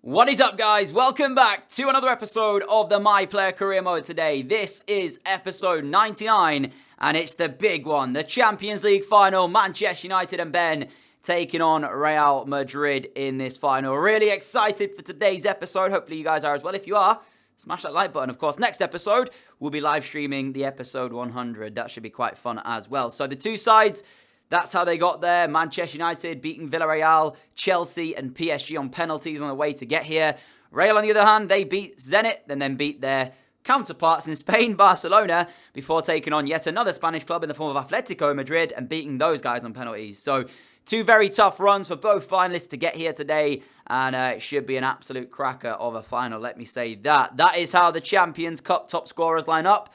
What is up, guys? Welcome back to another episode of the My Player Career Mode today. This is episode 99, and it's the big one, the Champions League final. Manchester United and Ben taking on Real Madrid in this final. Really excited for today's episode. Hopefully you guys are as well. If you are, smash that like button. Of course, next episode, we'll be live streaming the episode 100. That should be quite fun as well. So the two sides, that's how they got there. Manchester United beating Villarreal, Chelsea and PSG on penalties on the way to get here. Real, on the other hand, they beat Zenit and then beat their counterparts in Spain, Barcelona, before taking on yet another Spanish club in the form of Atletico Madrid and beating those guys on penalties. So two very tough runs for both finalists to get here today, and it should be an absolute cracker of a final, let me say that. That is how the Champions Cup top scorers line up.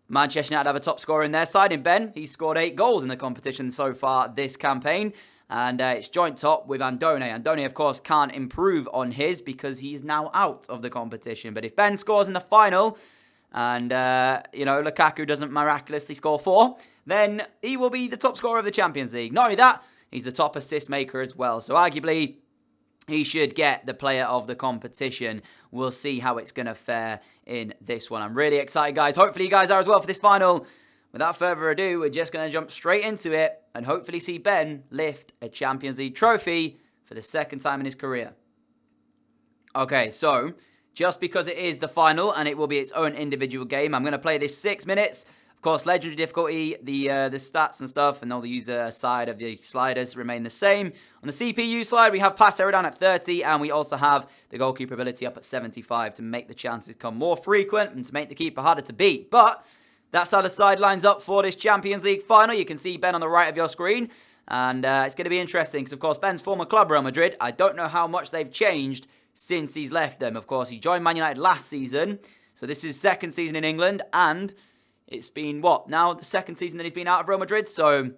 Manchester United have a top scorer in their side in Ben. He's scored 8 goals in the competition so far this campaign. And it's joint top with Andone. Andone, of course, can't improve on his because he's now out of the competition. But if Ben scores in the final and, Lukaku doesn't miraculously score 4, then he will be the top scorer of the Champions League. Not only that, he's the top assist maker as well. So arguably, he should get the player of the competition. We'll see how it's going to fare in this one. I'm really excited, guys. Hopefully you guys are as well for this final. Without further ado, we're just going to jump straight into it and hopefully see Ben lift a Champions League trophy for the second time in his career. Okay, so just because it is the final and it will be its own individual game, I'm going to play this 6 minutes. Of course, legendary difficulty, the stats and stuff, and all the user side of the sliders remain the same. On the CPU slide, we have pass error down at 30, and we also have the goalkeeper ability up at 75 to make the chances come more frequent and to make the keeper harder to beat. But that's how the side lines up for this Champions League final. You can see Ben on the right of your screen, and it's going to be interesting because, of course, Ben's former club, Real Madrid, I don't know how much they've changed since he's left them. Of course, he joined Man United last season, so this is his second season in England, and it's been, now the second season that he's been out of Real Madrid, so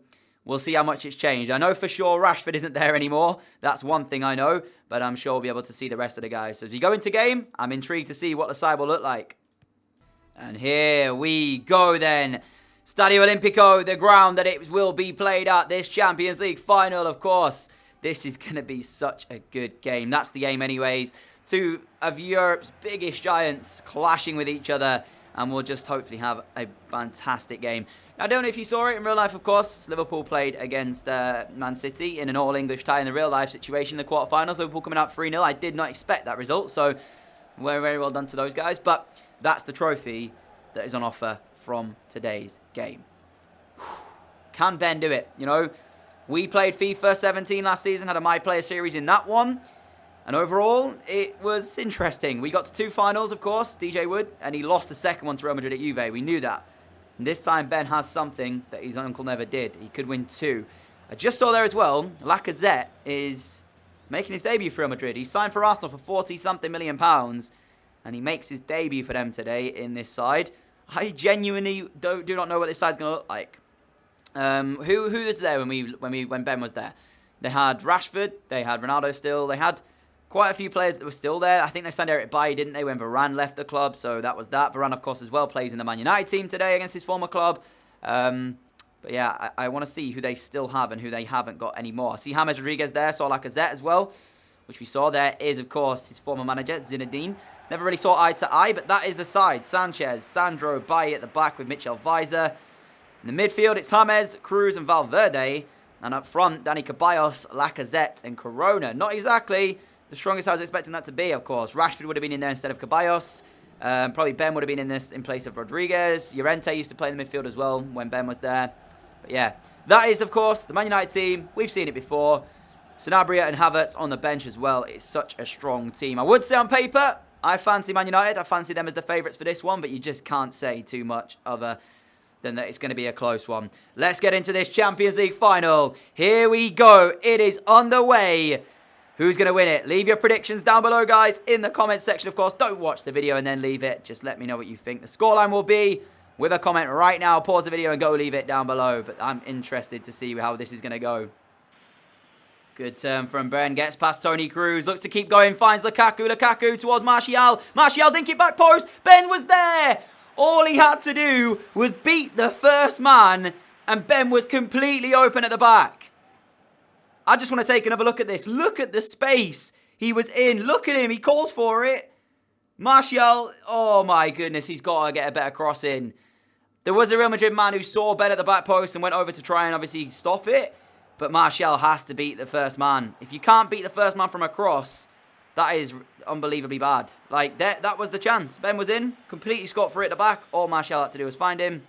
we'll see how much it's changed. I know for sure Rashford isn't there anymore. That's one thing I know, but I'm sure we'll be able to see the rest of the guys. So as we go into game, I'm intrigued to see what the side will look like. And here we go then. Stadio Olimpico, the ground that it will be played at, this Champions League final, of course. This is going to be such a good game. That's the aim anyways. Two of Europe's biggest giants clashing with each other. And we'll just hopefully have a fantastic game. I don't know if you saw it in real life, of course. Liverpool played against Man City in an all-English tie in the real-life situation in the quarterfinals. Liverpool coming out 3-0. I did not expect that result, so very, very well done to those guys. But that's the trophy that is on offer from today's game. Can Ben do it? You know, we played FIFA 17 last season, had a My Player series in that one. And overall, it was interesting. We got to 2 finals, of course, DJ Wood, and he lost the second one to Real Madrid at Juve. We knew that. And this time, Ben has something that his uncle never did. He could win 2. I just saw there as well, Lacazette is making his debut for Real Madrid. He signed for Arsenal for 40-something million pounds, and he makes his debut for them today in this side. I genuinely do not know what this side's going to look like. Who was there when Ben was there? They had Rashford, they had Ronaldo still, they had quite a few players that were still there. I think they signed Eric Bailly, didn't they, when Varane left the club? So that was that. Varane, of course, as well, plays in the Man United team today against his former club. But yeah, I want to see who they still have and who they haven't got anymore. I see James Rodriguez there, saw Lacazette as well, which we saw. There is, of course, his former manager, Zinedine. Never really saw eye to eye, but that is the side. Sanchez, Sandro, Bailly at the back with Mitchell Weiser. In the midfield, it's James, Cruz, and Valverde. And up front, Dani Ceballos, Lacazette, and Corona. Not exactly the strongest I was expecting that to be, of course. Rashford would have been in there instead of Ceballos. Probably Ben would have been in this in place of Rodriguez. Llorente used to play in the midfield as well when Ben was there. But yeah, that is, of course, the Man United team. We've seen it before. Sanabria and Havertz on the bench as well. It's such a strong team. I would say on paper, I fancy Man United. I fancy them as the favourites for this one, but you just can't say too much other than that it's going to be a close one. Let's get into this Champions League final. Here we go. It is on the way. Who's going to win it? Leave your predictions down below, guys, in the comments section, of course. Don't watch the video and then leave it. Just let me know what you think the scoreline will be with a comment right now. Pause the video and go leave it down below. But I'm interested to see how this is going to go. Good turn from Ben. Gets past Toni Kroos. Looks to keep going. Finds Lukaku. Lukaku towards Martial. Martial dink it back post. Ben was there. All he had to do was beat the first man. And Ben was completely open at the back. I just want to take another look at this. Look at the space. He was in. Look at him. He calls for it. Martial, oh my goodness, he's got to get a better cross in. There was a Real Madrid man who saw Ben at the back post and went over to try and obviously stop it. But Martial has to beat the first man. If you can't beat the first man from a cross, that is unbelievably bad. Like, that was the chance. Ben was in, completely scot-free at the back. All Martial had to do was find him,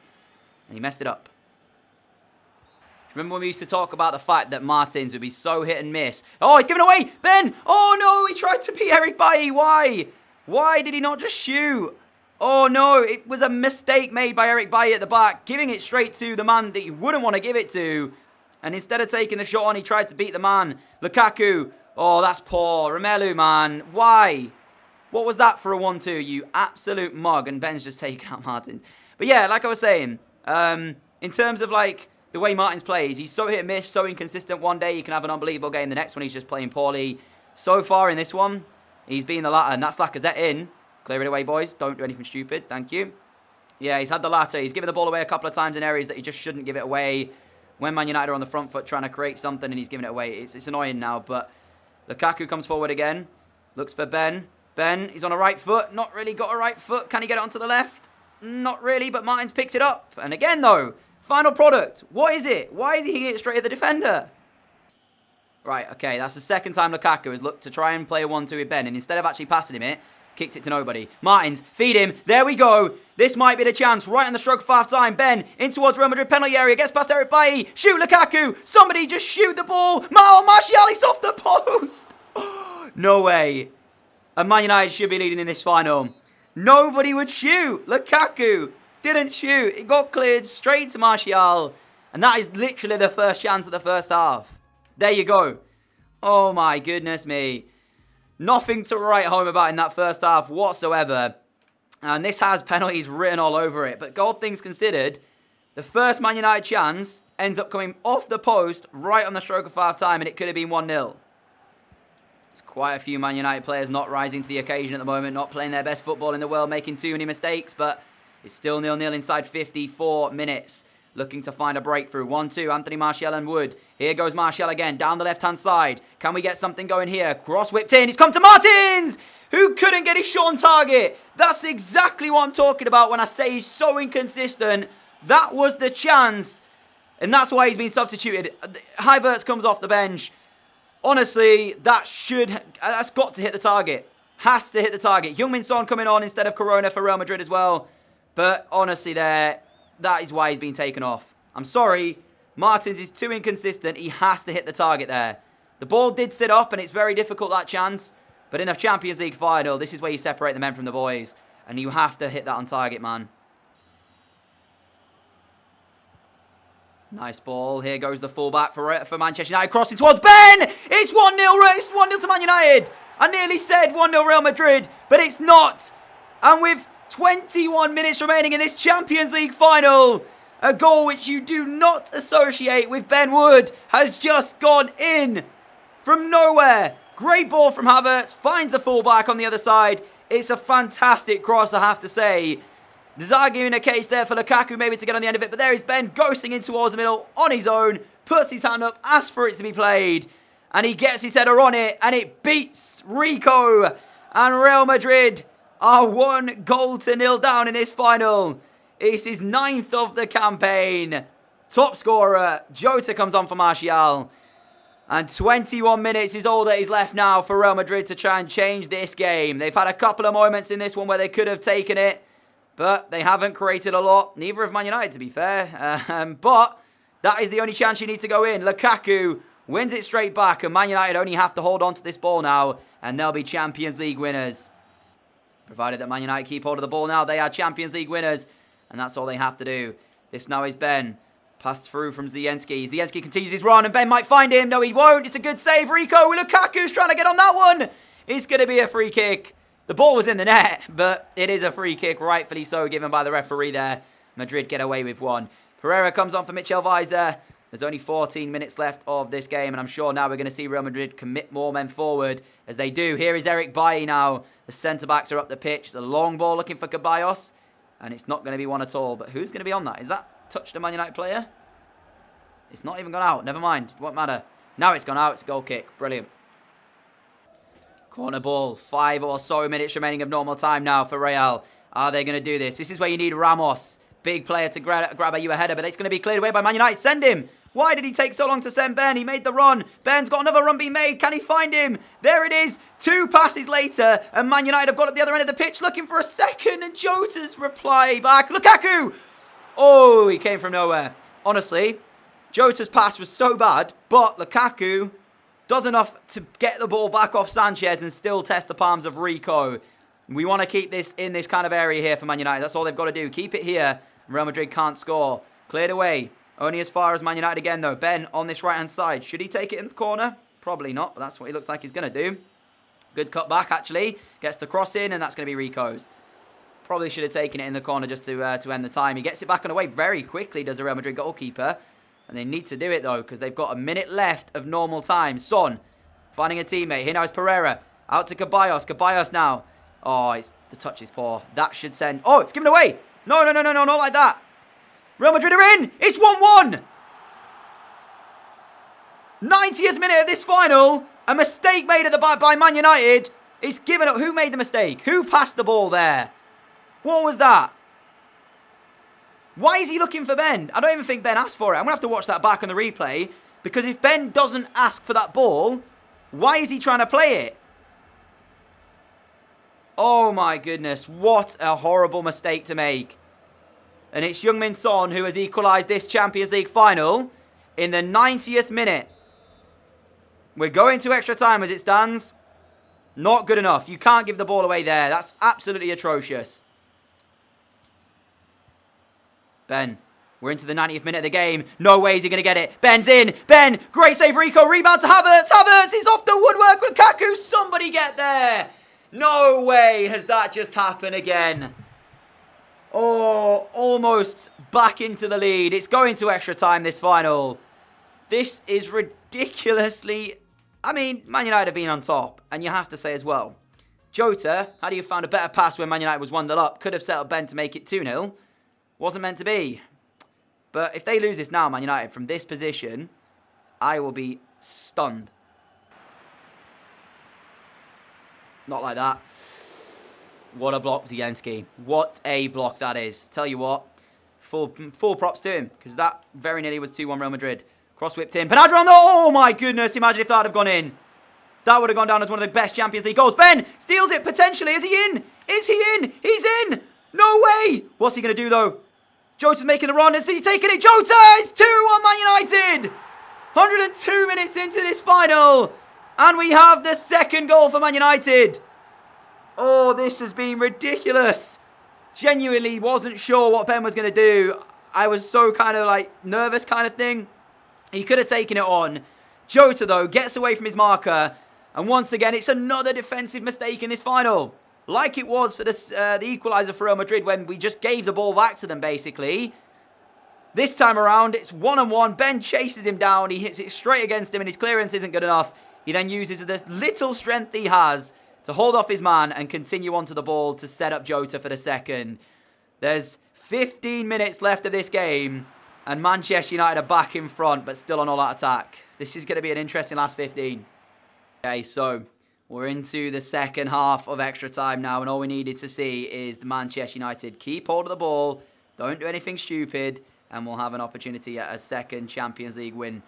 and he messed it up. Remember when we used to talk about the fact that Martins would be so hit and miss? Oh, he's giving away! Ben! Oh no, he tried to beat Eric Bailly. Why? Why did he not just shoot? Oh no, it was a mistake made by Eric Bailly at the back, giving it straight to the man that you wouldn't want to give it to. And instead of taking the shot on, he tried to beat the man. Lukaku. Oh, that's poor. Romelu, man. Why? What was that for a 1-2? You absolute mug. And Ben's just taking out Martins. But yeah, like I was saying, in terms of like the way Martins plays, he's so hit and miss, so inconsistent. One day he can have an unbelievable game. The next one he's just playing poorly. So far in this one, he's been the latter. And that's Lacazette in. Clear it away, boys. Don't do anything stupid. Thank you. Yeah, he's had the latter. He's given the ball away a couple of times in areas that he just shouldn't give it away. When Man United are on the front foot trying to create something and he's giving it away. It's annoying now, but Lukaku comes forward again. Looks for Ben. Ben, he's on a right foot. Not really got a right foot. Can he get it onto the left? Not really, but Martins picks it up. And again, though, final product. What is it? Why is he hitting it straight at the defender? Right, okay, that's the second time Lukaku has looked to try and play a 1-2 with Ben. And instead of actually passing him it, kicked it to nobody. Martins, feed him. There we go. This might be the chance. Right on the stroke of half-time. Ben in towards Real Madrid penalty area. Gets past Eric Bailly. Shoot Lukaku. Somebody just shoot the ball. Martial is off the post. No way. And Man United should be leading in this final. Nobody would shoot. Lukaku didn't shoot. It got cleared straight to Martial. And that is literally the first chance of the first half. There you go. Oh my goodness me. Nothing to write home about in that first half whatsoever. And this has penalties written all over it. But all things considered, the first Man United chance ends up coming off the post right on the stroke of half-time, and it could have been 1-0. There's quite a few Man United players not rising to the occasion at the moment, not playing their best football in the world, making too many mistakes, but it's still 0-0 inside 54 minutes. Looking to find a breakthrough. 1-2, Anthony Martial and Wood. Here goes Martial again, down the left-hand side. Can we get something going here? Cross whipped in. He's come to Martins, who couldn't get his shot on target. That's exactly what I'm talking about when I say he's so inconsistent. That was the chance, and that's why he's been substituted. Havertz comes off the bench. Honestly, that's got to hit the target. Has to hit the target. Heung-min Son coming on instead of Corona for Real Madrid as well. But honestly that is why he's been taken off. I'm sorry. Martins is too inconsistent. He has to hit the target there. The ball did sit up, and it's very difficult, that chance. But in the Champions League final, this is where you separate the men from the boys. And you have to hit that on target, man. Nice ball. Here goes the fullback for Manchester United. Crossing towards Ben. It's 1-0. It's 1-0 to Man United. I nearly said 1-0 Real Madrid, but it's not. And with 21 minutes remaining in this Champions League final, a goal which you do not associate with Ben Wood has just gone in from nowhere. Great ball from Havertz, finds the fullback on the other side. It's a fantastic cross, I have to say. There's arguing a case there for Lukaku maybe to get on the end of it, but there is Ben ghosting in towards the middle on his own, puts his hand up, asks for it to be played, and he gets his header on it, and it beats Rico, and Real Madrid are 1-0 down in this final. It's his 9th of the campaign. Top scorer, Jota comes on for Martial. And 21 minutes is all that is left now for Real Madrid to try and change this game. They've had a couple of moments in this one where they could have taken it, but they haven't created a lot. Neither have Man United, to be fair. But that is the only chance you need to go in. Lukaku wins it straight back, and Man United only have to hold on to this ball now, and they'll be Champions League winners. Provided that Man United keep hold of the ball now, they are Champions League winners. And that's all they have to do. This now is Ben. Passed through from Zienski. Zienski continues his run, and Ben might find him. No, he won't. It's a good save. Rico. Lukaku's trying to get on that one. It's going to be a free kick. The ball was in the net, but it is a free kick, rightfully so, given by the referee there. Madrid get away with one. Pereira comes on for Mitchell Weiser. There's only 14 minutes left of this game, and I'm sure now we're going to see Real Madrid commit more men forward as they do. Here is Eric Bailly now. The centre-backs are up the pitch. It's a long ball looking for Ceballos, and it's not going to be one at all. But who's going to be on that? Is that touched a Man United player? It's not even gone out. Never mind. It won't matter. Now it's gone out. It's a goal kick. Brilliant. Corner ball. 5 or so minutes remaining of normal time now for Real. Are they going to do this? This is where you need Ramos. Big player to grab you a header, but it's going to be cleared away by Man United. Send him. Why did he take so long to send Ben? He made the run. Ben's got another run being made. Can he find him? There it is. 2 passes later, and Man United have got up the other end of the pitch looking for a second, and Jota's reply back. Lukaku! Oh, he came from nowhere. Honestly, Jota's pass was so bad, but Lukaku does enough to get the ball back off Sanchez and still test the palms of Rico. We want to keep this in this kind of area here for Man United. That's all they've got to do. Keep it here. Real Madrid can't score. Cleared away. Only as far as Man United again, though. Ben on this right-hand side. Should he take it in the corner? Probably not, but that's what he looks like he's going to do. Good cut back, actually. Gets the cross in, and that's going to be Rico's. Probably should have taken it in the corner just to end the time. He gets it back on the way very quickly, does the Real Madrid goalkeeper. And they need to do it, though, because they've got a minute left of normal time. Son finding a teammate. Here now is Pereira. Out to Ceballos. Ceballos now. Oh, the touch is poor. That should send... Oh, it's given away. No, not like that. Real Madrid are in. It's 1-1. 90th minute of this final. A mistake made at the back by Man United. It's given up. Who made the mistake? Who passed the ball there? What was that? Why is he looking for Ben? I don't even think Ben asked for it. I'm going to have to watch that back on the replay. Because if Ben doesn't ask for that ball, why is he trying to play it? Oh my goodness. What a horrible mistake to make. And it's Heung-min Son who has equalised this Champions League final in the 90th minute. We're going to extra time as it stands. Not good enough. You can't give the ball away there. That's absolutely atrocious. Ben, we're into the 90th minute of the game. No way is he going to get it. Ben's in. Ben, great save, Rico. Rebound to Havertz. Havertz is off the woodwork. Lukaku, somebody get there. No way has that just happened again. Oh, almost back into the lead. It's going to extra time, this final. This is ridiculously... I mean, Man United have been on top. And you have to say as well, Jota, had he found a better pass when Man United was 1-0 up, could have set up Ben to make it 2-0. Wasn't meant to be. But if they lose this now, Man United, from this position, I will be stunned. Not like that. What a block, Zielinski. What a block that is. Tell you what, full props to him. Because that very nearly was 2-1 Real Madrid. Cross whipped in. Penalty on the... Oh my goodness. Imagine if that had gone in. That would have gone down as one of the best Champions League goals. Ben steals it potentially. Is he in? Is he in? He's in. No way. What's he going to do though? Jota's making a run. Is he taking it? Jota! It's 2-1 Man United. 102 minutes into this final. And we have the second goal for Man United. Oh, this has been ridiculous. Genuinely wasn't sure what Ben was going to do. I was so kind of like nervous kind of thing. He could have taken it on. Jota, though, gets away from his marker. And once again, it's another defensive mistake in this final. Like it was for the equaliser for Real Madrid when we just gave the ball back to them, basically. This time around, it's 1-on-1. Ben chases him down. He hits it straight against him, and his clearance isn't good enough. He then uses the little strength he has to hold off his man and continue onto the ball to set up Jota for the second. There's 15 minutes left of this game, and Manchester United are back in front, but still on all-out attack. This is going to be an interesting last 15. Okay, so we're into the second half of extra time now, and all we needed to see is the Manchester United keep hold of the ball, don't do anything stupid, and we'll have an opportunity at a second Champions League win.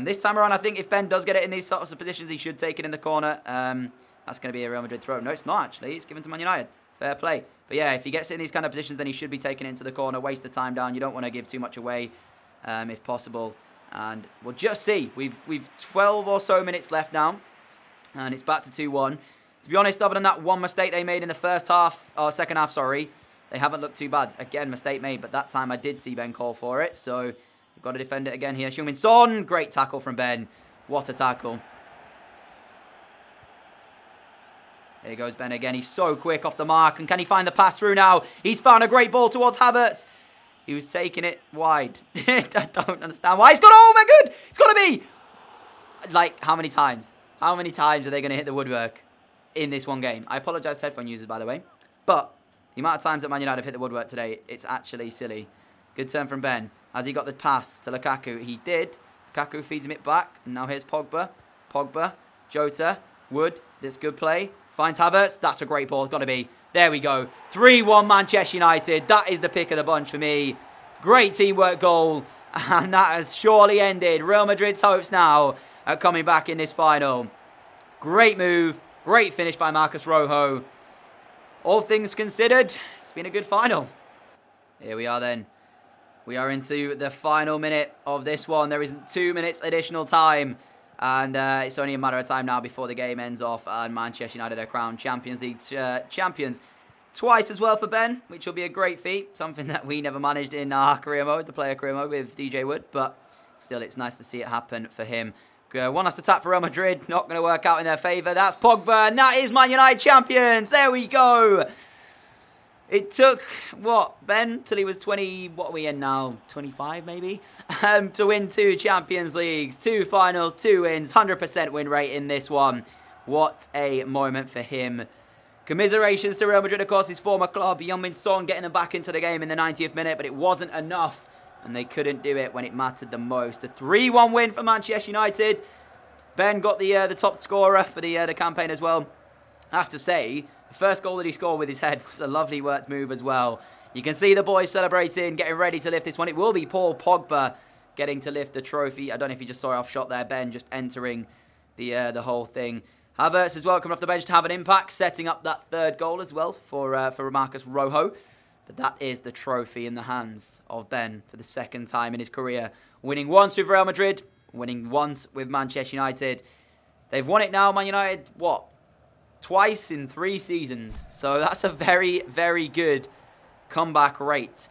This time around, I think if Ben does get it in these sorts of positions, he should take it in the corner. That's going to be a Real Madrid throw. No, it's not, actually. It's given to Man United. Fair play. But yeah, if he gets it in these kind of positions, then he should be taking it into the corner. Waste the time down. You don't want to give too much away, if possible. And we'll just see. We've 12 or so minutes left now. And it's back to 2-1. To be honest, other than that one mistake they made in the first half, or second half, sorry, they haven't looked too bad. Again, mistake made, but that time I did see Ben call for it. So we've got to defend it again here. Heung-min Son, great tackle from Ben. What a tackle. Here goes Ben again. He's so quick off the mark. And can he find the pass through now? He's found a great ball towards Havertz. He was taking it wide. I don't understand why. He's got... Oh, my God. It's got to be... Like, how many times? How many times are they going to hit the woodwork in this one game? I apologise to headphone users, by the way. But the amount of times that Man United have hit the woodwork today, it's actually silly. Good turn from Ben. Has he got the pass to Lukaku? He did. Lukaku feeds him it back. And now here's Pogba. Pogba. Jota. Wood, that's good play. Finds Havertz. That's a great ball. It's got to be. There we go. 3-1 Manchester United. That is the pick of the bunch for me. Great teamwork goal. And that has surely ended Real Madrid's hopes now at coming back in this final. Great move. Great finish by Marcos Rojo. All things considered, it's been a good final. Here we are then. We are into the final minute of this one. There isn't 2 minutes additional time. And it's only a matter of time now before the game ends off. And Manchester United are crowned Champions League champions. Twice as well for Ben, which will be a great feat. Something that we never managed in our career mode, the player career mode with DJ Wood. But still, it's nice to see it happen for him. One last attack for Real Madrid. Not going to work out in their favour. That's Pogba. And that is Man United champions. There we go. It took, what, Ben, till he was 20, what are we in now, 25 maybe, to win 2 Champions Leagues, 2 finals, 2 wins, 100% win rate in this one. What a moment for him. Commiserations to Real Madrid, of course, his former club. Heung-min Son getting them back into the game in the 90th minute, but it wasn't enough, and they couldn't do it when it mattered the most. A 3-1 win for Manchester United. Ben got the top scorer for the campaign as well. I have to say, the first goal that he scored with his head was a lovely worked move as well. You can see the boys celebrating, getting ready to lift this one. It will be Paul Pogba getting to lift the trophy. I don't know if you just saw it off shot there, Ben, just entering the whole thing. Havertz as well coming off the bench to have an impact, setting up that 3rd goal as well for Marcos Rojo. But that is the trophy in the hands of Ben for the 2nd time in his career. Winning once with Real Madrid, winning once with Manchester United. They've won it now, Man United, what? Twice in 3 seasons. So that's a very, very good comeback rate.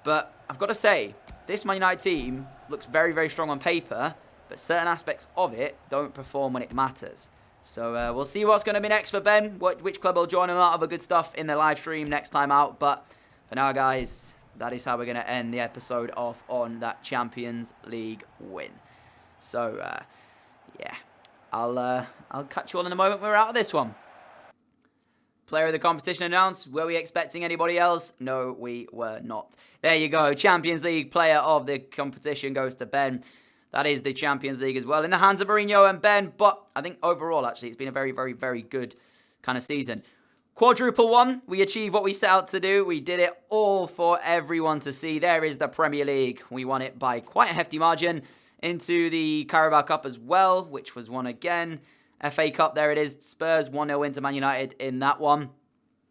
But I've got to say, this Man United team looks very, very strong on paper, but certain aspects of it don't perform when it matters. So we'll see what's going to be next for Ben, which club will join him. A lot of good stuff in the live stream next time out. But for now, guys, that is how we're going to end the episode off on that Champions League win. So, yeah, I'll catch you all in a moment when we're out of this one. Player of the competition announced. Were we expecting anybody else? No, we were not. There you go. Champions League player of the competition goes to Ben. That is the Champions League as well in the hands of Mourinho and Ben. But I think overall, actually, it's been a very, very, very good kind of season. Quadruple one. We achieved what we set out to do. We did it all for everyone to see. There is the Premier League. We won it by quite a hefty margin. Into the Carabao Cup as well, which was won again. FA Cup, there it is. Spurs 1-0 win to Man United in that one.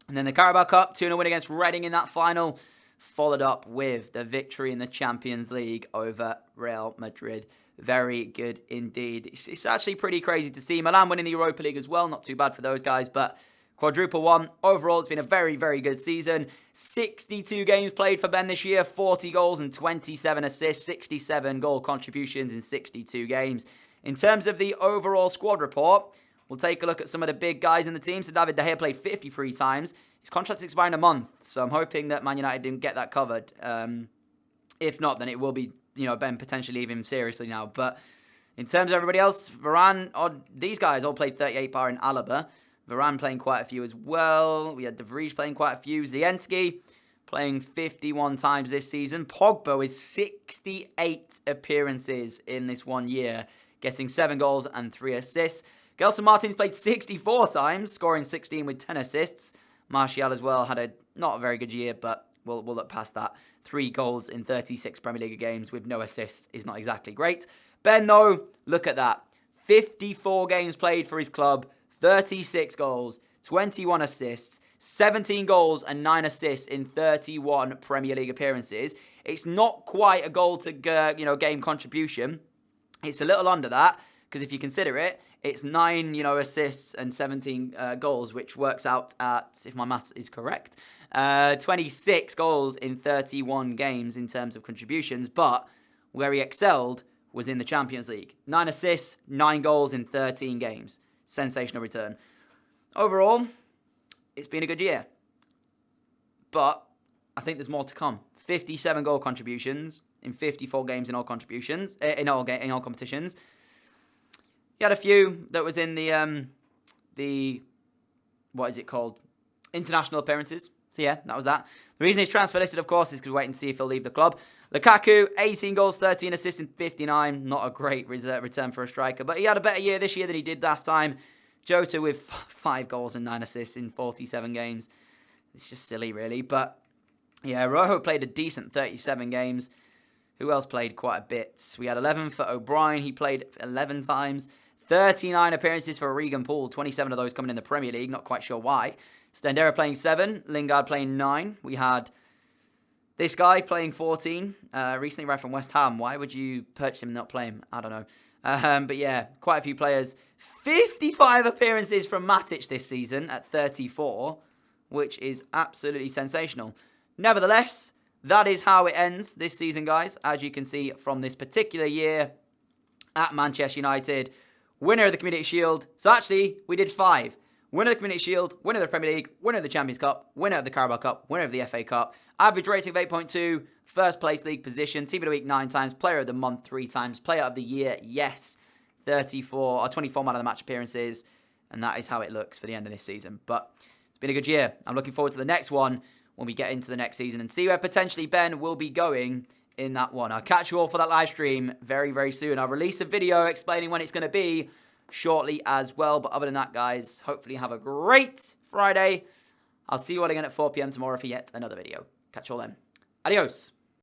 And then the Carabao Cup, 2-0 win against Reading in that final. Followed up with the victory in the Champions League over Real Madrid. Very good indeed. It's actually pretty crazy to see. Milan winning the Europa League as well. Not too bad for those guys, but quadruple one. Overall, it's been a very, very good season. 62 games played for Ben this year. 40 goals and 27 assists. 67 goal contributions in 62 games. In terms of the overall squad report, we'll take a look at some of the big guys in the team. So David De Gea played 53 times. His contract's expiring in a month, so I'm hoping that Man United didn't get that covered. If not, then it will be, Ben potentially leave him seriously now. But in terms of everybody else, Varane, these guys all played 38 bar in Alaba. Varane playing quite a few as well. We had De Vrij playing quite a few. Zielinski playing 51 times this season. Pogba with 68 appearances in this 1 year, getting 7 goals and 3 assists. Gelson Martins played 64 times, scoring 16 with 10 assists. Martial as well had not a very good year, but we'll look past that. 3 goals in 36 Premier League games with no assists is not exactly great. Ben, though, look at that. 54 games played for his club, 36 goals, 21 assists, 17 goals and 9 assists in 31 Premier League appearances. It's not quite a goal to game contribution. It's a little under that, because if you consider it, it's 9 assists and 17 goals, which works out at, if my maths is correct, 26 goals in 31 games in terms of contributions. But where he excelled was in the Champions League. 9 assists, 9 goals in 13 games. Sensational return. Overall, it's been a good year. But I think there's more to come. 57 goal contributions in 54 games in all contributions, in all competitions. He had a few that was in the what is it called? International appearances. So yeah, that was that. The reason he's transfer listed, of course, is because we're waiting to see if he'll leave the club. Lukaku, 18 goals, 13 assists in 59. Not a great return for a striker, but he had a better year this year than he did last time. Jota with 5 goals and 9 assists in 47 games. It's just silly, really. But, yeah, Rojo played a decent 37 games. Who else played quite a bit? We had 11 for O'Brien. He played 11 times. 39 appearances for Regan Poole. 27 of those coming in the Premier League. Not quite sure why. Stendera playing 7. Lingard playing 9. We had this guy playing 14. Recently arrived from West Ham. Why would you purchase him and not play him? I don't know. But yeah, quite a few players. 55 appearances from Matic this season at 34, which is absolutely sensational. Nevertheless, that is how it ends this season, guys. As you can see from this particular year at Manchester United, winner of the Community Shield. So actually, we did 5. Winner of the Community Shield, winner of the Premier League, winner of the Champions Cup, winner of the Carabao Cup, winner of the FA Cup. Average rating of 8.2, first place league position, Team of the Week 9 times, Player of the Month 3 times, Player of the Year, yes, 24 man of the match appearances, and that is how it looks for the end of this season. But it's been a good year. I'm looking forward to the next one when we get into the next season and see where potentially Ben will be going in that one. I'll catch you all for that live stream very, very soon. I'll release a video explaining when it's going to be shortly as well. But other than that, guys, hopefully have a great Friday. I'll see you all again at 4 p.m. tomorrow for yet another video. Catch you all then. Adios.